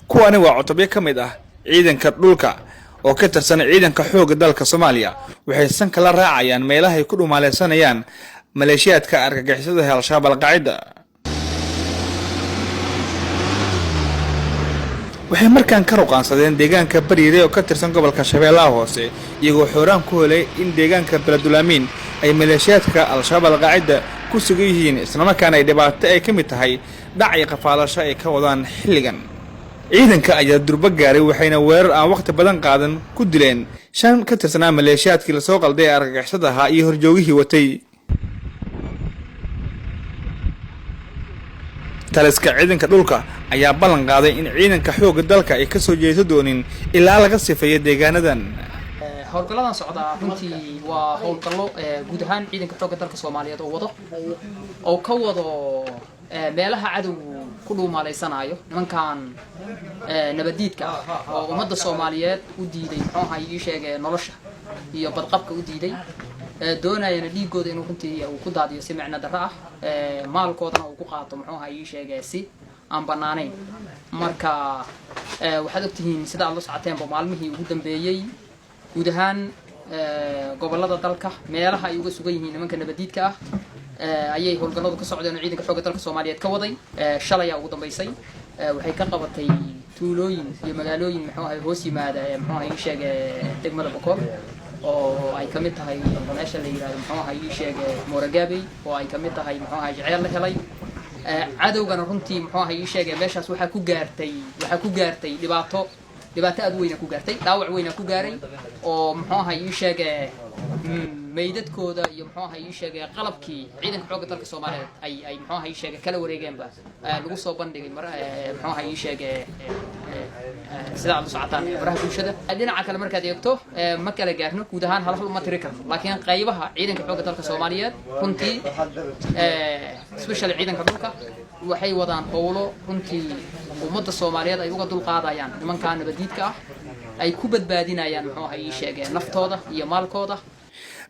kuwani waa cutubyo ka mid ah ciidanka dhulka oo ka tirsan ciidanka xoogga dalka Soomaaliya waxay san kala raacayaan meelaha ay ku dhumaaleysanayaan maleeshiyaadka argagixisada ee Al-Shabaab Al-Qaacida. waxay markaan ka ruqaansadeen deegaanka Bariire oo ka tirsan gobolka Shabeellaha Hoose iyagoo xoraan ku helay in deegaanka Beledulaamin ay maleeshiyaadka Al-Shabaab Al-Qaacida ku sugan yihiin isla markaana ay dhibaato ay ka mid tahay dhac iyo qafaalasho ay ka wadaan xilligan. ciidanka ayaa durba gaaray waxayna weerar aan waqti badan qaadan ku dileen 5 ka tirsanaa maleeshiyaadkii la soo qalday argagixisada ahaa iyo horjoogihii watay. taliska ciidanka dhulka ayaa ballan qaaday in ciidanka xoogga dalka ay ka soo jeeso doonin ilaa laga sifeeyo deegaanadan. howlgaladan socda runtii waa howlgallo guud ahaan ciidanka xoogga dalka Soomaaliyeed oo ka wado meelaha cadowgu ku dhuumaleysanayo nimankan nabadiidka oo ummadda Soomaaliyeed u diiday muxuu ahaa ii sheegay nolosha iyo badqabka u diiday doonayana dhiigooda inuu runtii uu ku daadiyo si macna darro ah maalkoodana uu ku qaato muxuu ahaa ii sheegay si aan banaanayn. marka waxaad ogtihiin sida aad la socoteenba maalmihii ugu dambeeyay guud ahaan gobolada dalka meelaha ay uga sugan yihiin nimanka nabadiidka ah ayay howlgalladu ka socdeen ciidanka xoogga dalka Soomaaliyeed ka waday. shalay ugu dambeysay waxay ka qabatay tuulooyin iyo magaalooyin muxuu ahaa hoos yimaada muxuu ahaa ii sheegay degmada Boqol oo ay kamid tahay meesha la yiraahdo muxuu ahaa ii sheegay Mooragaabey oo ay kamid tahay muxuu ahaa Jaceyl la helay. cadowgana runtii muxuu ahaa ii sheegay meeshaas waxa ku gaartay dhibaato aad weyn ku gaartay dhaawac weyn ku gaaray oo muxuu ahaa ii sheegay meydadkooda iyo muxuu ahaa ii sheegay qalabkii ciidanka xoogga dalka Soomaaliyeed ay muxuu ahaa ii sheegay kala wareegeenba lagu soo bandhigay muxuu ahaa ii sheegay sida aad u socotaan baraha bulshada. dhinaca kale markaad eegto ma kala gaarno guud ahaan hal uma tiri karno laakiin qaybaha ciidanka xoogga dalka Soomaaliyeed runtii special ciidanka dhulka waxay wadaan howlo runtii ummadda Soomaaliyeed ay uga dulqaadayaan nimanka nabadiidka ah ay ku badbaadinayaan muxuu ahaa ii sheegay naftooda iyo maalkooda.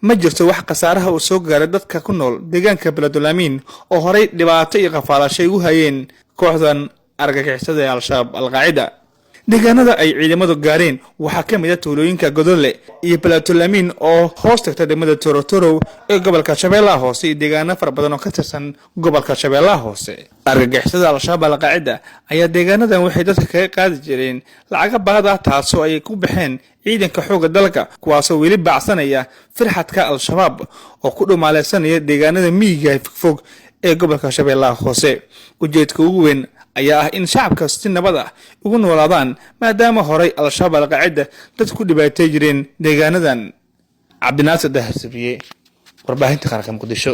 ma jirto wax qasaaraha uu soo gaaray dadka ku nool deegaanka Beledulaamin oo horay dhibaato iyo qafaalasho u hayeen kooxdan argagixisada ee Al-Shabaab Al-Qaacida. deegaanada ay ciidamadu gaareen waxa ka mid ah tuulooyinka Godole iyo Beledulaamin oo hoos tagta degmada Torotoro ee gobolka Shabeellaha Hoose iyo deegaano fara badan oo ka tirsan gobolka Shabeellaha Hoose. argagixisada Al-Shabaab Al-Qaacida ayaa deegaanadan waxay dadka kaga qaadi jireen lacag baad ah taasoo ay ku baxeen ciidanka xoogga dalka kuwaasoo weli baacsanaya firxadka Al-Shabaab oo ku dhumaaleysanaya deegaanada miyiga fog ee gobolka Shabeellaha Hoose. ujeedka ugu weyn ayaa ah in shacabka si nabad ah ugu noolaadaan maadaama horay Al-Shabaab Al-Qaacida dadku ku dhibaatay jireen deegaanadan. Cabdinaasir Dahir Sabriye, warbaahinta qaranka Muqdisho.